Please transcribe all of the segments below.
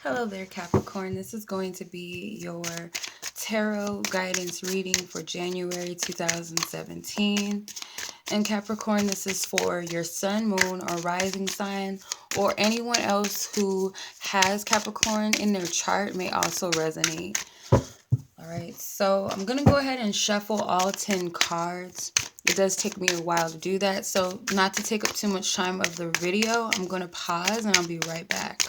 Hello there, Capricorn. This is going to be your tarot guidance reading for January 2017. And Capricorn, this is for your sun, moon, or rising sign, or anyone else who has Capricorn in their chart may also resonate. All right, so I'm going to go ahead and shuffle all 10 cards. It does take me a while to do that, so not to take up too much time of the video, I'm going to pause and I'll be right back.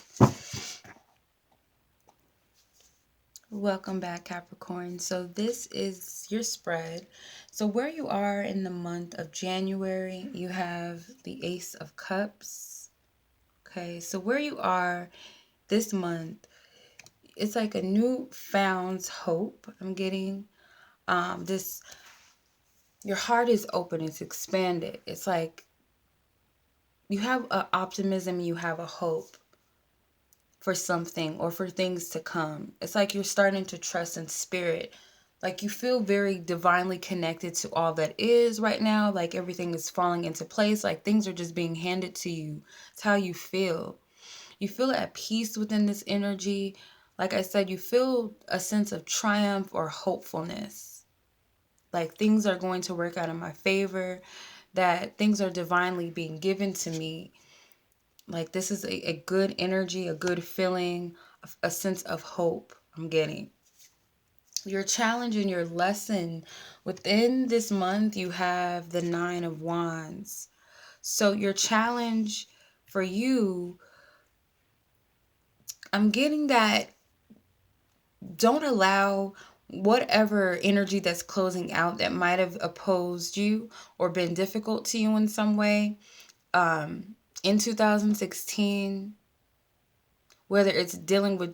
Welcome back, Capricorn. So this is your spread. So where you are in the month of January, you have the Ace of Cups. Okay, so where you are this month, it's like a newfound hope. I'm getting this. Your heart is open. It's expanded. It's like you have an optimism. You have a hope for something or for things to come. It's like you're starting to trust in spirit. Like you feel very divinely connected to all that is right now. Like everything is falling into place. Like things are just being handed to you. It's how you feel. You feel at peace within this energy. Like I said, you feel a sense of triumph or hopefulness. Like things are going to work out in my favor. That things are divinely being given to me. Like this is a good energy, a good feeling, a sense of hope I'm getting. Your challenge and your lesson within this month, you have the Nine of Wands. So your challenge for you, I'm getting that don't allow whatever energy that's closing out that might have opposed you or been difficult to you in some way. In 2016, whether it's dealing with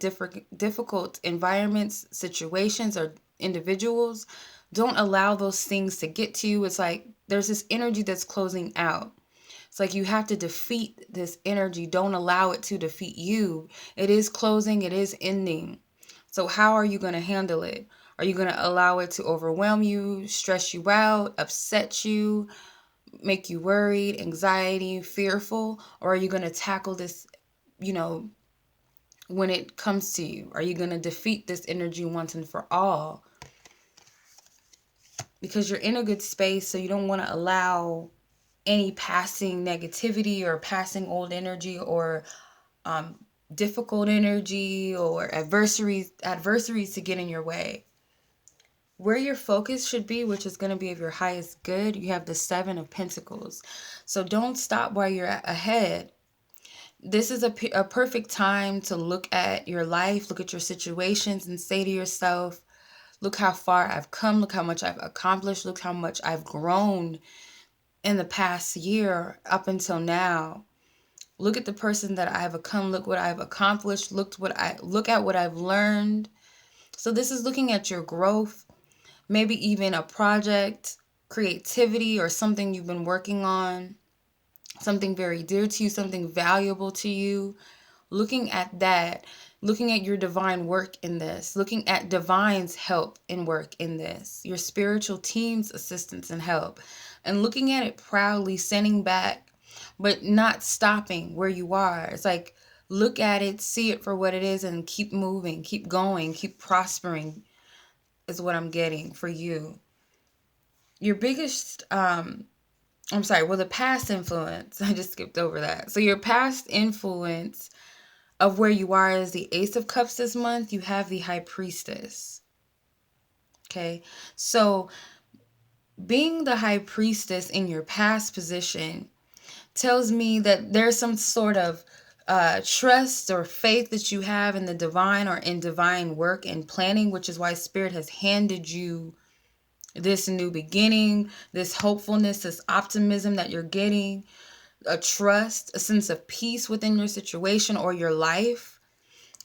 difficult environments, situations, or individuals, don't allow those things to get to you. It's like there's this energy that's closing out. It's like you have to defeat this energy. Don't allow it to defeat you. It is closing, it is ending. So how are you going to handle it? Are you going to allow it to overwhelm you, stress you out, upset you, make you worried, anxiety, fearful? Or are you going to tackle this, when it comes to you? Are you going to defeat this energy once and for all? Because you're in a good space, so you don't want to allow any passing negativity or passing old energy or difficult energy or adversaries to get in your way. Where your focus should be, which is going to be of your highest good, you have the Seven of Pentacles. So don't stop while you're ahead. This is a perfect time to look at your life, look at your situations, and say to yourself, look how far I've come, look how much I've accomplished, look how much I've grown in the past year up until now. Look at the person that I've become, look what I've accomplished, look at what I've learned. So this is looking at your growth, maybe even a project, creativity, or something you've been working on, something very dear to you, something valuable to you. Looking at that, looking at your divine work in this, looking at divine's help and work in this, your spiritual team's assistance and help, and looking at it proudly, sending back, but not stopping where you are. It's like, look at it, see it for what it is, and keep moving, keep going, keep prospering is what I'm getting for you. Your biggest, the past influence, I just skipped over that. So your past influence of where you are as the Ace of Cups this month, you have the High Priestess. Okay, so being the High Priestess in your past position tells me that there's some sort of trust or faith that you have in the divine or in divine work and planning, which is why Spirit has handed you this new beginning, this hopefulness, this optimism that you're getting, a trust, a sense of peace within your situation or your life.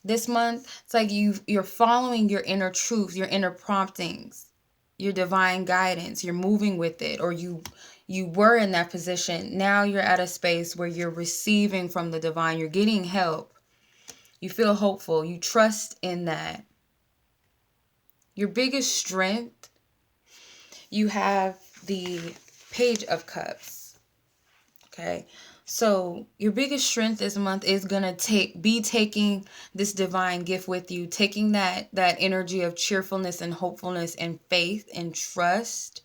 This month, it's like you're following your inner truth, your inner promptings, your divine guidance. You're moving with it, or you were in that position. Now you're at a space where you're receiving from the divine. You're getting help. You feel hopeful. You trust in that. Your biggest strength, you have the Page of Cups. Okay. So your biggest strength this month is gonna be taking this divine gift with you, taking that energy of cheerfulness and hopefulness and faith and trust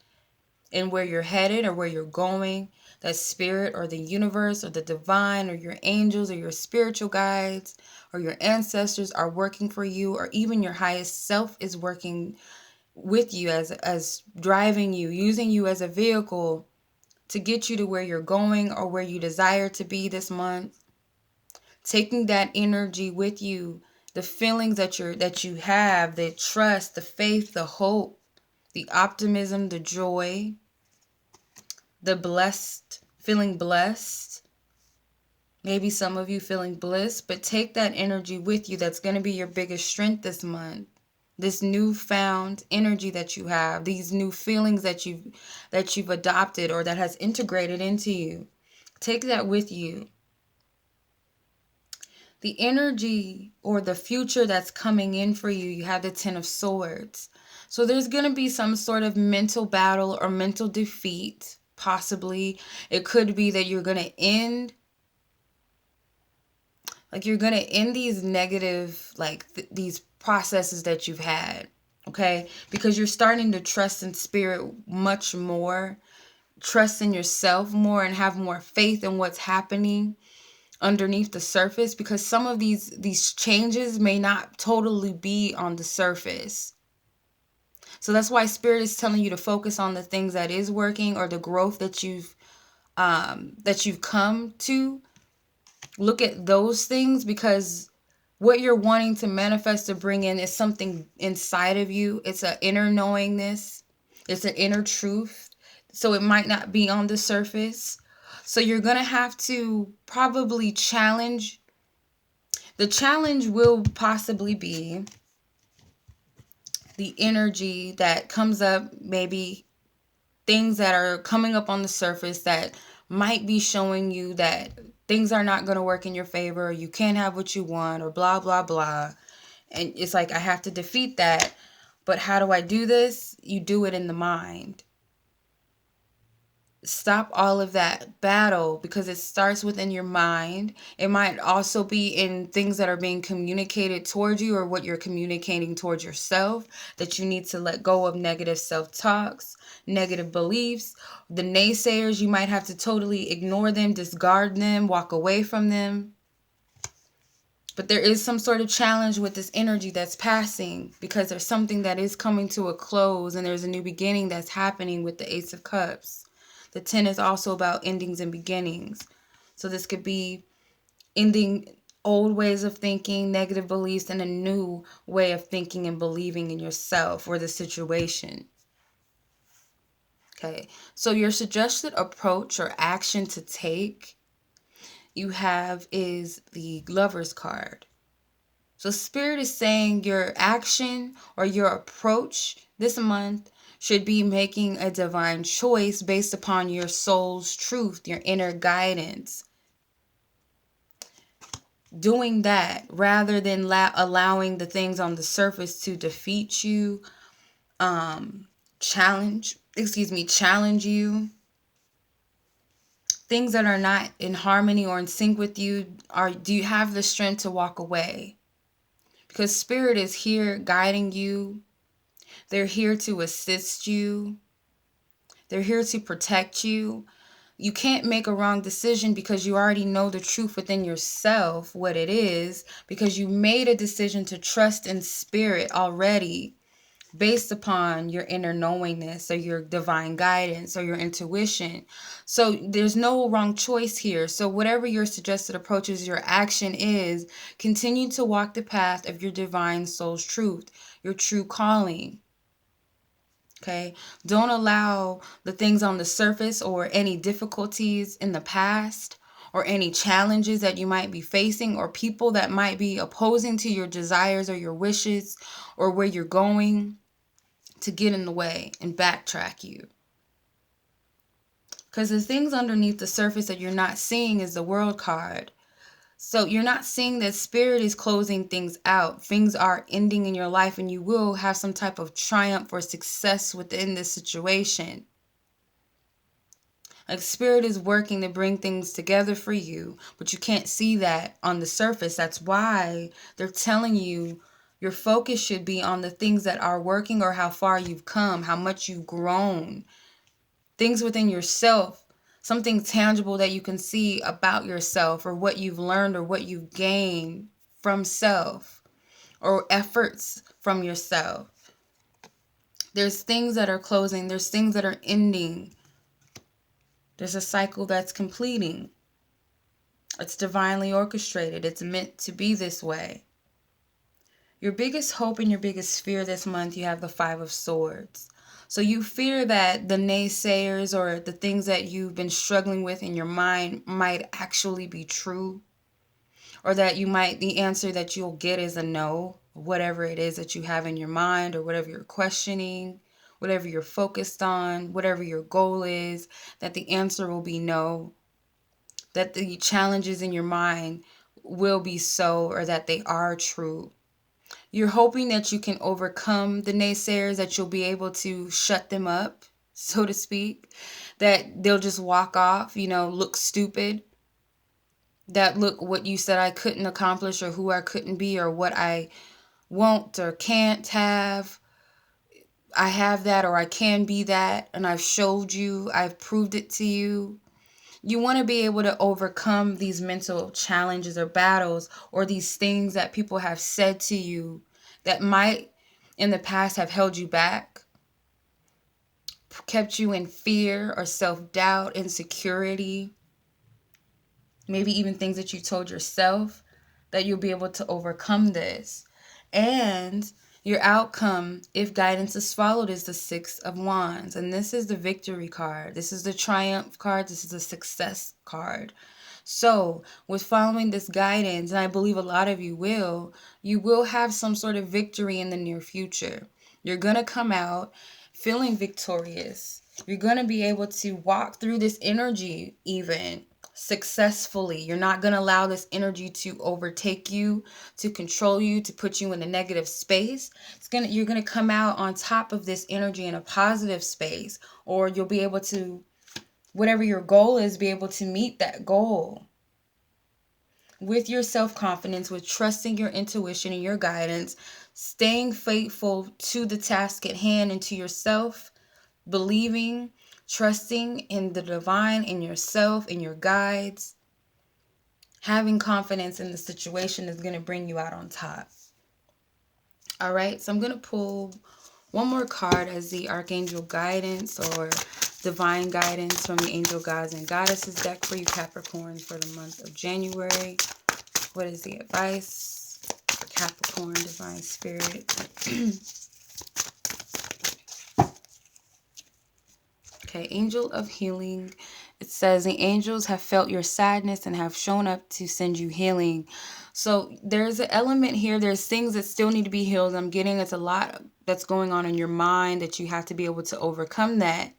in where you're headed or where you're going. That spirit or the universe or the divine or your angels or your spiritual guides or your ancestors are working for you, or even your highest self is working with you as driving you, using you as a vehicle to get you to where you're going or where you desire to be this month. Taking that energy with you, the feelings that you have, the trust, the faith, the hope, the optimism, the joy, the blessed, feeling blessed. Maybe some of you feeling bliss, but take that energy with you. That's going to be your biggest strength this month. This newfound energy that you have, these new feelings that you've adopted or that has integrated into you. Take that with you. The energy or the future that's coming in for you, you have the Ten of Swords. So there's going to be some sort of mental battle or mental defeat, possibly. It could be that you're going to end these negative, these processes that you've had, okay? Because you're starting to trust in spirit much more, trust in yourself more, and have more faith in what's happening underneath the surface, because some of these changes may not totally be on the surface. So that's why spirit is telling you to focus on the things that is working, or the growth that you've come to. Look at those things, because what you're wanting to manifest to bring in is something inside of you. It's an inner knowingness. It's an inner truth. So it might not be on the surface. So you're going to have to probably challenge. The challenge will possibly be the energy that comes up, maybe things that are coming up on the surface that might be showing you that things are not going to work in your favor, or you can't have what you want, or blah, blah, blah. And it's like, I have to defeat that. But how do I do this? You do it in the mind. Stop all of that battle, because it starts within your mind. It might also be in things that are being communicated towards you, or what you're communicating towards yourself, that you need to let go of negative self-talks, negative beliefs. The naysayers, you might have to totally ignore them, discard them, walk away from them. But there is some sort of challenge with this energy that's passing, because there's something that is coming to a close, and there's a new beginning that's happening with the Ace of Cups. The 10 is also about endings and beginnings. So this could be ending old ways of thinking, negative beliefs, and a new way of thinking and believing in yourself or the situation. Okay, so your suggested approach or action to take you have is the Lover's card. So Spirit is saying your action or your approach this month should be making a divine choice based upon your soul's truth, your inner guidance. Doing that rather than allowing the things on the surface to defeat you, challenge you. Things that are not in harmony or in sync with you, do you have the strength to walk away? Because Spirit is here guiding you. They're here to assist you. They're here to protect you. You can't make a wrong decision, because you already know the truth within yourself, what it is, because you made a decision to trust in Spirit already, based upon your inner knowingness or your divine guidance or your intuition. So there's no wrong choice here. So whatever your suggested approach is, your action is, continue to walk the path of your divine soul's truth, your true calling. Okay, don't allow the things on the surface, or any difficulties in the past, or any challenges that you might be facing, or people that might be opposing to your desires or your wishes or where you're going, to get in the way and backtrack you. Because the things underneath the surface that you're not seeing is the World card. So you're not seeing that Spirit is closing things out. Things are ending in your life, and you will have some type of triumph or success within this situation. Like, Spirit is working to bring things together for you, but you can't see that on the surface. That's why they're telling you your focus should be on the things that are working, or how far you've come, how much you've grown, things within yourself, something tangible that you can see about yourself, or what you've learned, or what you've gained from self, or efforts from yourself. There's things that are closing. There's things that are ending. There's a cycle that's completing. It's divinely orchestrated. It's meant to be this way. Your biggest hope and your biggest fear this month, you have the 5 of Swords. So you fear that the naysayers, or the things that you've been struggling with in your mind, might actually be true. Or that the answer that you'll get is a no, whatever it is that you have in your mind, or whatever you're questioning, whatever you're focused on, whatever your goal is, that the answer will be no, that the challenges in your mind will be so, or that they are true. You're hoping that you can overcome the naysayers, that you'll be able to shut them up, so to speak, that they'll just walk off, look stupid, that look what you said I couldn't accomplish, or who I couldn't be, or what I won't or can't have. I have that, or I can be that, and I've showed you, I've proved it to you. You want to be able to overcome these mental challenges or battles, or these things that people have said to you that might in the past have held you back, kept you in fear or self-doubt, insecurity, maybe even things that you told yourself, that you'll be able to overcome this. And your outcome, if guidance is followed, is the 6 of Wands. And this is the victory card. This is the triumph card. This is the success card. So with following this guidance, and I believe a lot of you will have some sort of victory in the near future. You're going to come out feeling victorious. You're going to be able to walk through this energy even successfully. You're not going to allow this energy to overtake you, to control you, to put you in a negative space. You're going to come out on top of this energy in a positive space, or you'll be able to, whatever your goal is, be able to meet that goal with your self-confidence, with trusting your intuition and your guidance, staying faithful to the task at hand and to yourself, believing, trusting in the divine, in yourself, in your guides. Having confidence in the situation is going to bring you out on top. All right, so I'm going to pull one more card as the Archangel Guidance, or Divine Guidance, from the Angel Gods and Goddesses deck for you Capricorns for the month of January. What is the advice for Capricorn, Divine Spirit? Okay, Angel of Healing. It says the angels have felt your sadness and have shown up to send you healing. So there's an element here. There's things that still need to be healed. I'm getting it's a lot that's going on in your mind that you have to be able to overcome that.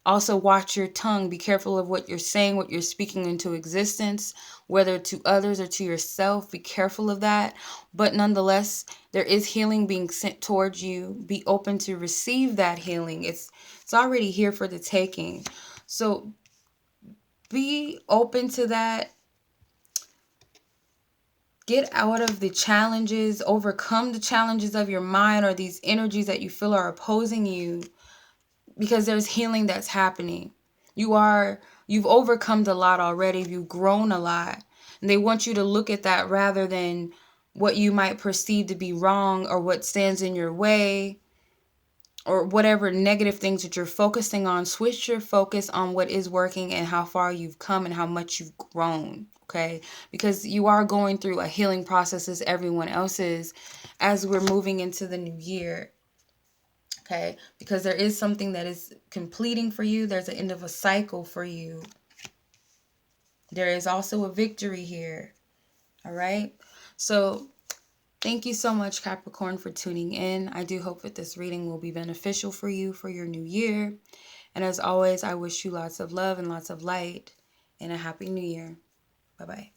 Also, watch your tongue. Be careful of what you're saying, what you're speaking into existence, whether to others or to yourself. Be careful of that. But nonetheless, there is healing being sent towards you. Be open to receive that healing. It's already here for the taking. So be open to that. Get out of the challenges. Overcome the challenges of your mind, or these energies that you feel are opposing you. Because there's healing that's happening. You've overcome a lot already. You've grown a lot. And they want you to look at that rather than what you might perceive to be wrong, or what stands in your way, or whatever negative things that you're focusing on. Switch your focus on what is working and how far you've come and how much you've grown. Okay? Because you are going through a healing process as everyone else is, as we're moving into the new year. Okay, because there is something that is completing for you. There's an end of a cycle for you. There is also a victory here. All right. So thank you so much, Capricorn, for tuning in. I do hope that this reading will be beneficial for you for your new year. And as always, I wish you lots of love and lots of light and a happy new year. Bye-bye.